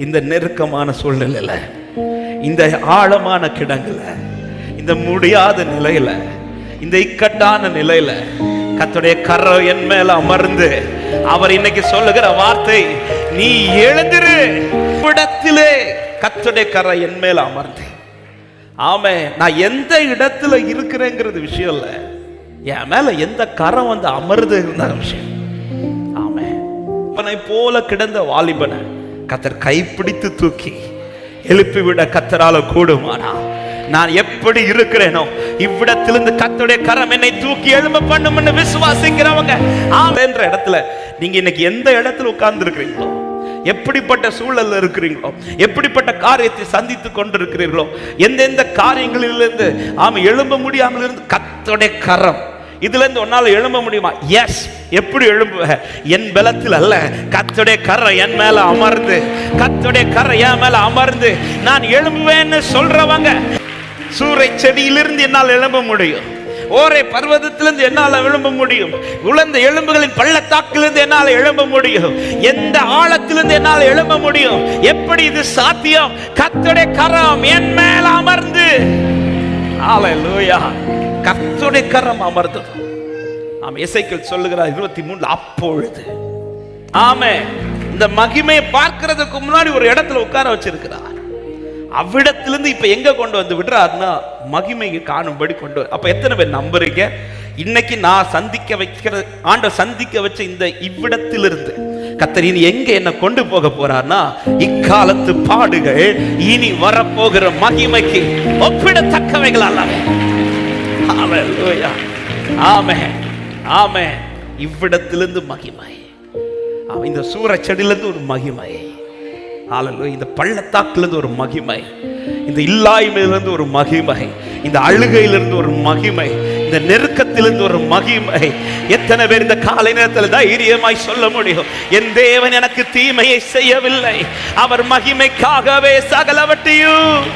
இந்த நெருக்கமான சூழ்நிலையில, இந்த ஆழமான கிடங்குல, இந்த முடியாத நிலையில, இந்த இக்கட்டான நிலையில கர்த்தருடைய கரம் என் மேல அமர்ந்து அவர் இன்னைக்கு சொல்லுகிற வார்த்தை, நீ எழுந்திரு. இடத்திலே கர்த்தருடைய கரம் என் மேல அமர்ந்து, ஆமே, நான் எந்த இடத்துல இருக்கிறேங்கிறது விஷயம் இல்ல, என் மேல எந்த கரம் வந்து அமர்ந்து இருந்த விஷயம். ஆமே, அவனை போல கிடந்த வாலிபனை கர்த்தர் கைப்பிடித்து தூக்கி எழுப்பிவிட கர்த்தரால கூடுமானா? நான் எப்படி இருக்கிறேனோ இவ்விடத்திலிருந்து கர்த்தருடைய கரம் என்னை தூக்கி எழும்ப பண்ணும்னு விசுவாசிக்கிறவங்க என்ற இடத்துல நீங்க இன்னைக்கு எந்த இடத்துல உட்கார்ந்து இருக்கிறீங்களோ, எப்படிப்பட்ட சூழல்ல இருக்கிறீங்களோ, எப்படிப்பட்ட காரியத்தை சந்தித்து கொண்டிருக்கிறீர்களோ, எந்தெந்த காரியங்களிலிருந்து எழும்ப முடியாமல் இருந்து கர்த்தருடைய கரம், இதுல இருந்து உன்னால எழும்ப முடியுமா? எஸ். எப்படி எழும்புவ? என் பலத்தில் அல்ல, கர்த்தருடைய கரம் என் மேல அமர்ந்து, கர்த்தருடைய கரம் என் மேல அமர்ந்து நான் எழும்புவேன்னு சொல்றவங்க, சூறை செடியிலிருந்து என்னால் எழும்ப முடியும், ஓரே பர்வதத்திலிருந்து என்னால் எழும்ப முடியும், உலர்ந்த எலும்புகளின் பள்ளத்தாக்கிலிருந்து என்னால் எழும்ப முடியும், எந்த ஆழத்திலிருந்து என்னால் எழும்ப முடியும். எப்படி இது சாத்தியம்? கர்த்தருடைய கரம் என் மேல அமர்ந்து. ஹல்லேலூயா. கர்த்தருடைய கரம் அமர்ந்தது. ஆமென். எசேக்கியேல் சொல்லுகிறார் 23 அப்பொழுது, ஆமென், இந்த மகிமையை பார்க்கிறதுக்கு முன்னாடி ஒரு இடத்துல உட்கார வச்சிருக்கிறார். அவ்விடத்திலிருந்து இப்ப எங்க கொண்டு வந்து விடுறாருன்னா மகிமையை காணும்படி கொண்டு. அப்ப எத்தனை பேர் நம்புறீங்க? இன்னைக்கு நான் சந்திக்க வைக்கிற ஆண்டவர் சந்திக்க வச்ச இந்த இவ்விடத்திலிருந்து கர்த்தர் இனி எங்க என்ன கொண்டு போக போறார்னா, இக்காலத்து பாடுகள் இனி வரப்போகிற மகிமைக்கு ஒப்பிடத்தக்கவைகள் அல்லவே. ஹல்லேலூயா. ஆமென், ஆமென். இவ்விடத்திலிருந்து மகிமை, இந்த சூரச்செடியிலிருந்து ஒரு மகிமை, ஹல்லேலூயா. இந்த பள்ளத்தாக்கிலிருந்து ஒரு மகிமை, இந்த இல்லாய்மையிலிருந்து ஒரு மகிமை, இந்த அழுகையிலிருந்து ஒரு மகிமை, இந்த நெருக்கத்திலிருந்து ஒரு மகிமை. எத்தனை பேர் இந்த காலை நேரத்தில் தைரியமாய் சொல்ல முடியும், என் தேவன் எனக்கு தீமையை செய்யவில்லை, அவர் மகிமைக்காகவே சகலவற்றையும்